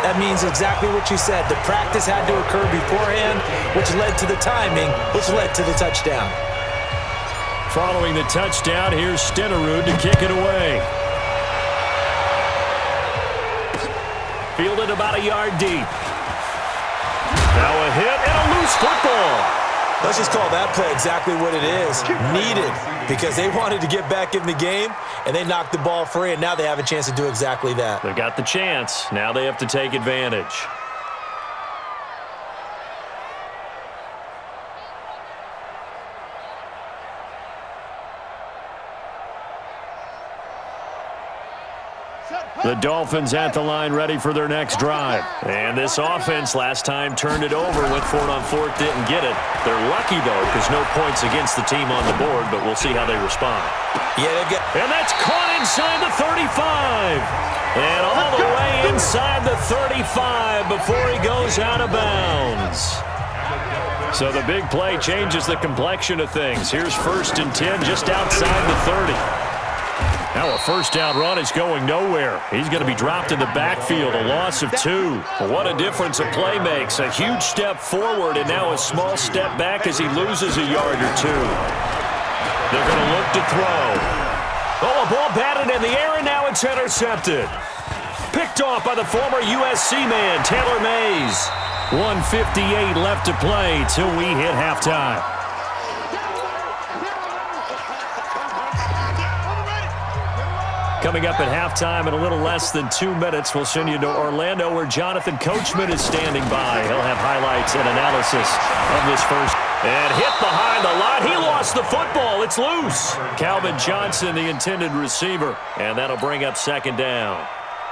That means exactly what you said. The practice had to occur beforehand, which led to the timing, which led to the touchdown. Following the touchdown, here's Stenerud to kick it away. Fielded about a yard deep. Now a hit and a loose football. Let's just call that play exactly what it is. Needed, because they wanted to get back in the game, and they knocked the ball free, and now they have a chance to do exactly that. They got the chance. Now they have to take advantage. The Dolphins at the line ready for their next drive. And this offense last time turned it over, went for it on fourth, didn't get it. They're lucky, though, because no points against the team on the board, but we'll see how they respond. And that's caught inside the 35. And all the way inside the 35 before he goes out of bounds. So the big play changes the complexion of things. Here's 1st and 10 just outside the 30. Now a first down run is going nowhere. He's going to be dropped in the backfield, a loss of 2. What a difference a play makes. A huge step forward and now a small step back as he loses a yard or 2. They're going to look to throw. Oh, a ball batted in the air and now it's intercepted. Picked off by the former USC man, Taylor Mays. 1:58 left to play till we hit halftime. Coming up at halftime in a little less than 2 minutes, we'll send you to Orlando where Jonathan Coachman is standing by. He'll have highlights and analysis of this first. And hit behind the line. He lost the football. It's loose. Calvin Johnson, the intended receiver. And that'll bring up 2nd down.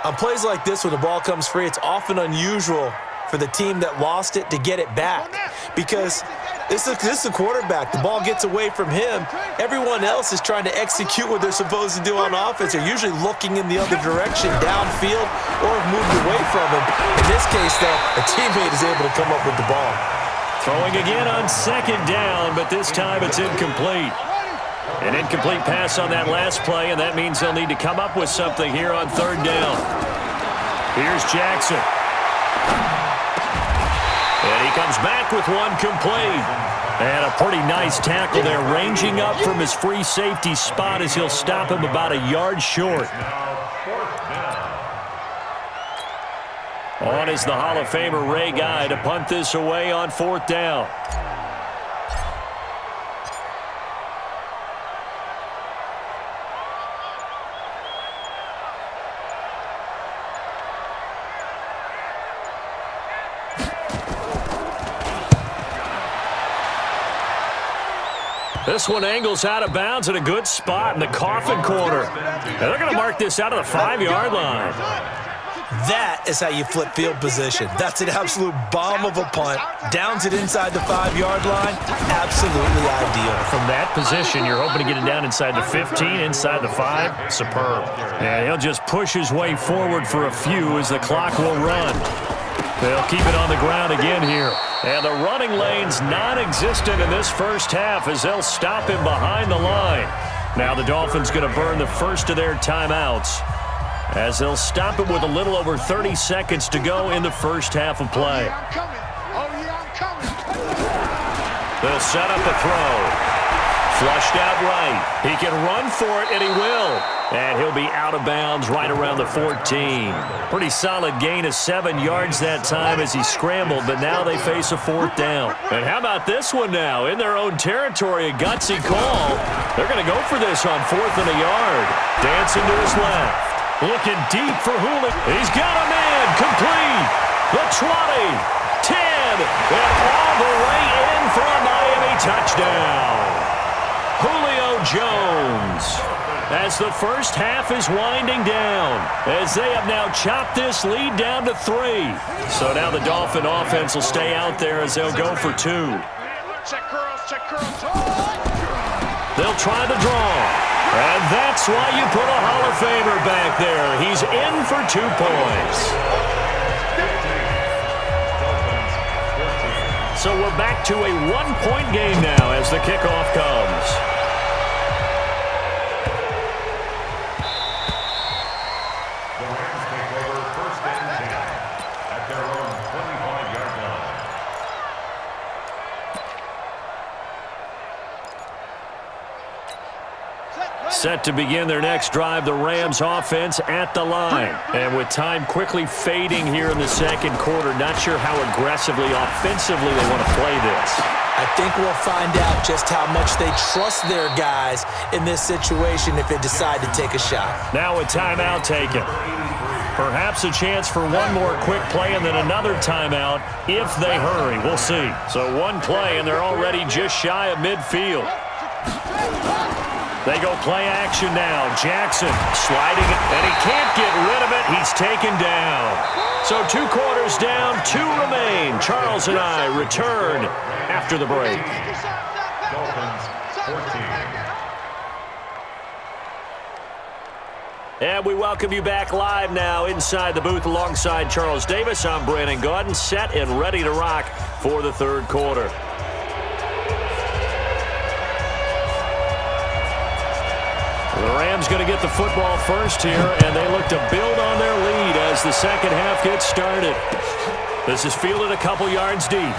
On plays like this, when the ball comes free, it's often unusual for the team that lost it to get it back. Because this is a quarterback. The ball gets away from him. Everyone else is trying to execute what they're supposed to do on offense. They're usually looking in the other direction, downfield, or have moved away from him. In this case, though, a teammate is able to come up with the ball. Throwing again on 2nd down, but this time it's incomplete. An incomplete pass on that last play, and that means they'll need to come up with something here on 3rd down. Here's Jackson. And he comes back with one complete. And a pretty nice tackle there, ranging up from his free safety spot as he'll stop him about a yard short. On is the Hall of Famer Ray Guy to punt this away on 4th down. This one angles out of bounds at a good spot in the coffin corner. And they're going to mark this out of the 5-yard line. That is how you flip field position. That's an absolute bomb of a punt. Downs it inside the 5-yard line. Absolutely ideal. From that position, you're hoping to get it down inside the 15, inside the 5. Superb. And he'll just push his way forward for a few as the clock will run. They'll keep it on the ground again here. And the running lane's non-existent in this first half as they'll stop him behind the line. Now the Dolphins going to burn the first of their timeouts as they'll stop it with a little over 30 seconds to go in the first half of play. They'll set up a throw. Flushed out right. He can run for it, and he will. And he'll be out of bounds right around the 14. Pretty solid gain of 7 yards that time as he scrambled, but now they face a 4th down. And how about this one now? In their own territory, a gutsy call. They're going to go for this on 4th and a yard. Dancing to his left. Looking deep for Hooley. He's got a man. Complete. The 20. 10. And all the way in for a Miami touchdown. Julio Jones. As the first half is winding down, as they have now chopped this lead down to 3. So now the Dolphin offense will stay out there as they'll go for 2. They'll try the draw. And that's why you put a Hall of Famer back there. He's in for 2 points. So we're back to a 1-point game now as the kickoff comes. Set to begin their next drive, the Rams offense at the line. And with time quickly fading here in the second quarter, not sure how aggressively, offensively they want to play this. I think we'll find out just how much they trust their guys in this situation if they decide to take a shot. Now a timeout taken. Perhaps a chance for one more quick play and then another timeout if they hurry. We'll see. So one play, and they're already just shy of midfield. They go play action now. Jackson sliding, and he can't get rid of it. He's taken down. So 2 quarters down, 2 remain. Charles and I return after the break. And we welcome you back live now inside the booth alongside Charles Davis. I'm Brandon Gaudin, set and ready to rock for the third quarter. The Rams going to get the football first here, and they look to build on their lead as the second half gets started. This is fielded a couple yards deep.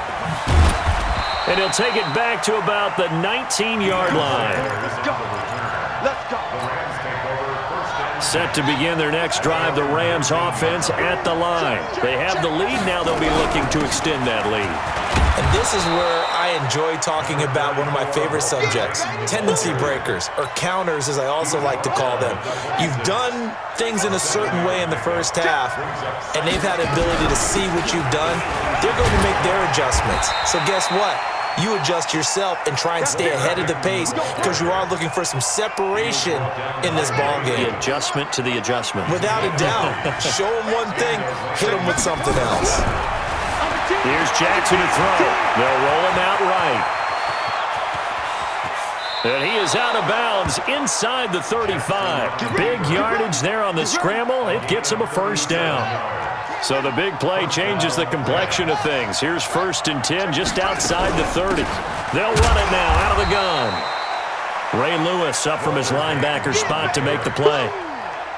And he'll take it back to about the 19-yard line. Let's go. Let's go. Set to begin their next drive, the Rams offense at the line. They have the lead now. They'll be looking to extend that lead. And this is where I enjoy talking about one of my favorite subjects, tendency breakers, or counters as I also like to call them. You've done things in a certain way in the first half, and they've had the ability to see what you've done. They're going to make their adjustments. So guess what? You adjust yourself and try and stay ahead of the pace because you are looking for some separation in this ball game. The adjustment to the adjustment. Without a doubt. Show them one thing, hit them with something else. Here's Jackson to throw. They'll roll him out right. And he is out of bounds inside the 35. Big yardage there on the scramble. It gets him a first down. So the big play changes the complexion of things. Here's 1st and 10 just outside the 30. They'll run it now out of the gun. Ray Lewis up from his linebacker spot to make the play.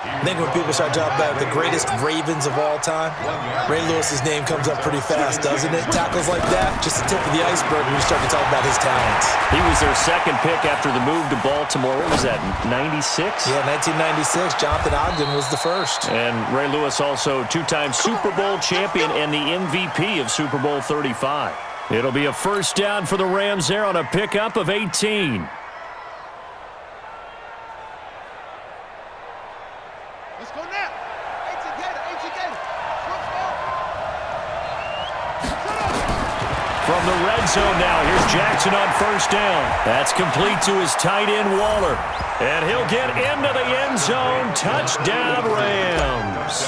I think when people start talking about the greatest Ravens of all time, Ray Lewis's name comes up pretty fast, doesn't it? Tackles like that, just the tip of the iceberg when you start to talk about his talents. He was their second pick after the move to Baltimore. What was that, 96? Yeah, 1996. Jonathan Ogden was the first. And Ray Lewis also 2-time Super Bowl champion and the MVP of Super Bowl 35. It'll be a first down for the Rams there on a pickup of 18. From the red zone now, here's Jackson on first down. That's complete to his tight end, Waller. And he'll get into the end zone. Touchdown, Rams.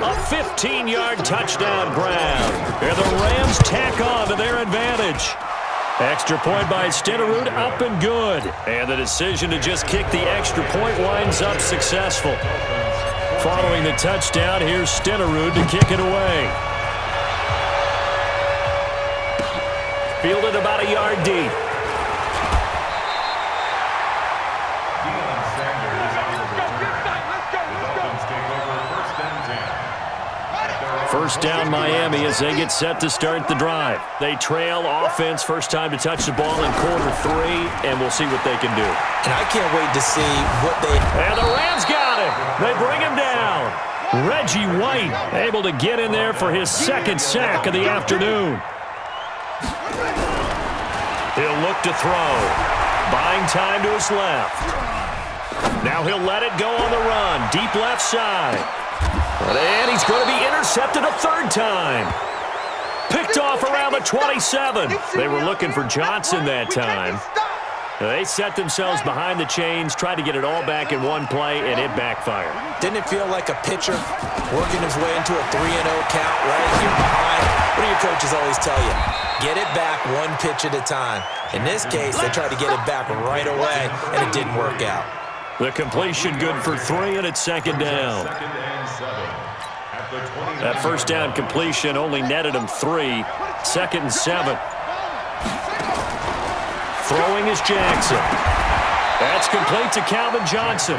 A 15-yard touchdown grab. And the Rams tack on to their advantage. Extra point by Stenerud, up and good. And the decision to just kick the extra point winds up successful. Following the touchdown, here's Stenerud to kick it away. Fielded about a yard deep. First down Miami as they get set to start the drive. They trail offense, first time to touch the ball in quarter 3, and we'll see what they can do. And I can't wait to see what they... And the Rams got him. They bring him down. Reggie White able to get in there for his second sack of the afternoon. He'll look to throw. Buying time to his left. Now he'll let it go on the run. Deep left side. And he's going to be intercepted a third time. Picked off around the 27. They were looking for Johnson that time. They set themselves behind the chains, tried to get it all back in one play, and it backfired. Didn't it feel like a pitcher working his way into a 3-0 count right here behind? What do your coaches always tell you? Get it back one pitch at a time. In this case, they tried to get it back right away, and it didn't work out. The completion good for 3, and it's second down. That first down completion only netted him 3. 2nd and 7. Throwing is Jackson. That's complete to Calvin Johnson.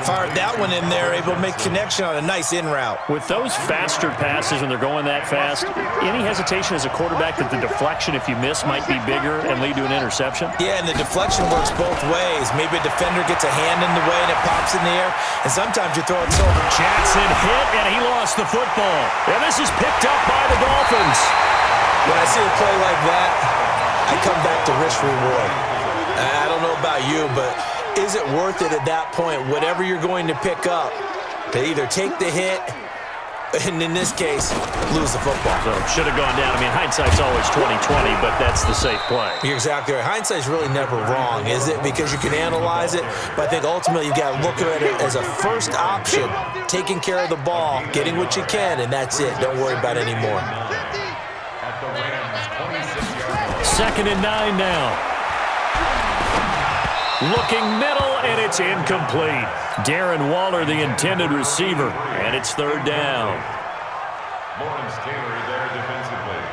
Fired that one in there, able to make connection on a nice in route. With those faster passes when they're going that fast, any hesitation as a quarterback that the deflection, if you miss, might be bigger and lead to an interception? Yeah, and the deflection works both ways. Maybe a defender gets a hand in the way and it pops in the air, and sometimes you throw it so. Jackson hit, and he lost the football. And this is picked up by the Dolphins. When I see a play like that, I come back to risk reward. I don't know about you, but is it worth it at that point, whatever you're going to pick up, to either take the hit, and in this case, lose the football? So should have gone down. I mean, hindsight's always 20/20, but that's the safe play. You're exactly right. Hindsight's really never wrong, is it? Because you can analyze it, but I think ultimately you got to look at it as a first option, taking care of the ball, getting what you can, and that's it. Don't worry about it anymore. 2nd and 9 now. Looking middle, and it's incomplete. Darren Waller, the intended receiver, and it's 3rd down. Lawrence Taylor there defensively.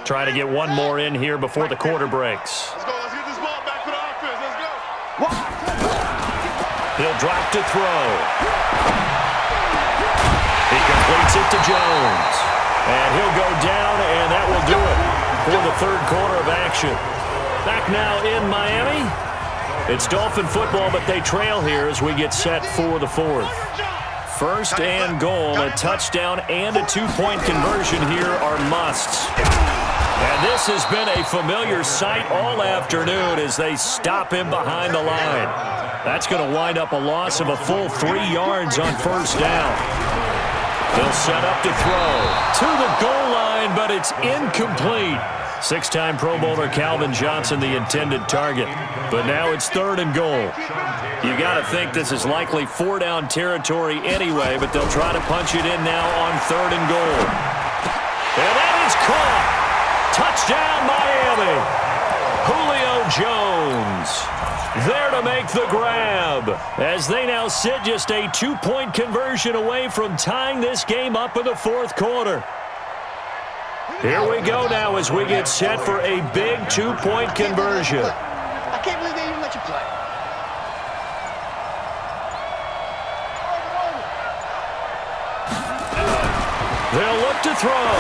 Try to get one more in here before the quarter breaks. Let's go. Let's get this ball back for the offense. Let's go. He'll drop to throw. He completes it to Jones. And he'll go down, and that will do it for the 3rd quarter of action. Back now in Miami. It's Dolphin football, but they trail here as we get set for the 4th. 1st and goal, a touchdown and a 2-point conversion here are musts. And this has been a familiar sight all afternoon as they stop him behind the line. That's going to wind up a loss of a full 3 yards on 1st down. They'll set up to throw to the goal line, but it's incomplete. 6-time Pro Bowler Calvin Johnson, the intended target. But now it's 3rd and goal. You got to think this is likely 4-down territory anyway, but they'll try to punch it in now on 3rd and goal. And that is caught. Touchdown, Miami. Julio Jones there to make the grab as they now sit just a 2-point conversion away from tying this game up in the 4th quarter. Here we go now as we get set for a big 2-point conversion. I can't believe they even let you play. They'll look to throw.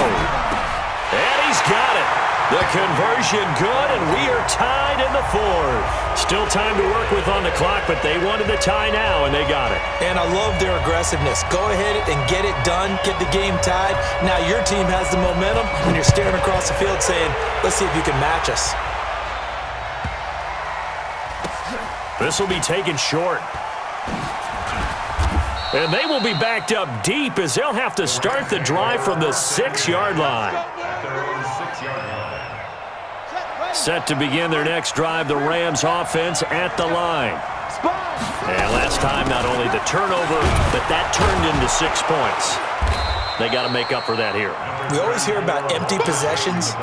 And he's got it. The conversion good, and we are tied in the 4th. Still time to work with on the clock, but they wanted the tie now, and they got it. And I love their aggressiveness. Go ahead and get it done, get the game tied. Now your team has the momentum, and you're staring across the field saying, let's see if you can match us. This will be taken short. And they will be backed up deep as they'll have to start the drive from the 6-yard line. Set to begin their next drive, the Rams offense at the line. And last time, not only the turnover, but that turned into 6 points. They got to make up for that here. We always hear about empty possessions,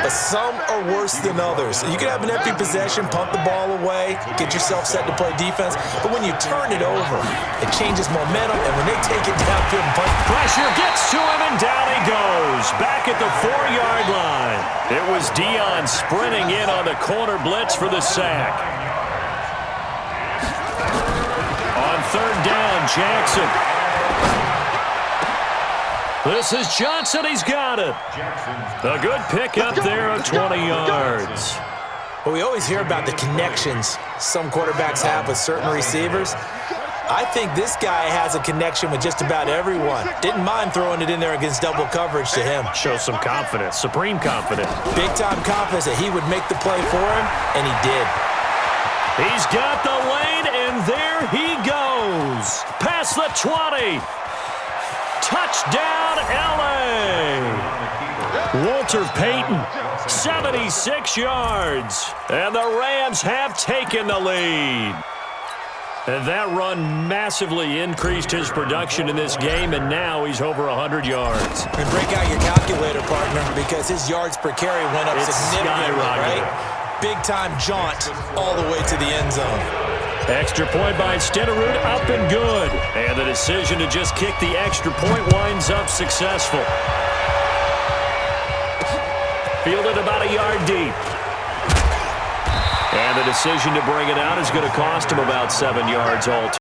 but some are worse than others. You can have an empty possession, pump the ball away, get yourself set to play defense, but when you turn it over, it changes momentum, and when they take it downfield and punt, pressure gets to him, and down he goes. Back at the 4-yard line. It was Dion sprinting in on the corner blitz for the sack. On 3rd down, Jackson. This is Johnson. He's got it. A good pickup there of 20 yards. Well, we always hear about the connections some quarterbacks have with certain receivers. I think this guy has a connection with just about everyone. Didn't mind throwing it in there against double coverage to him. Shows some confidence, supreme confidence. Big-time confidence that he would make the play for him, and he did. He's got the lane, and there he goes. Past the 20. Touchdown, L.A. Walter Payton, 76 yards. And the Rams have taken the lead. And that run massively increased his production in this game, and now he's over 100 yards. And break out your calculator, partner, because his yards per carry went up significantly, right? Big-time jaunt all the way to the end zone. Extra point by Stenerud, up and good. And the decision to just kick the extra point winds up successful. Fielded about a yard deep. And the decision to bring it out is going to cost him about 7 yards all.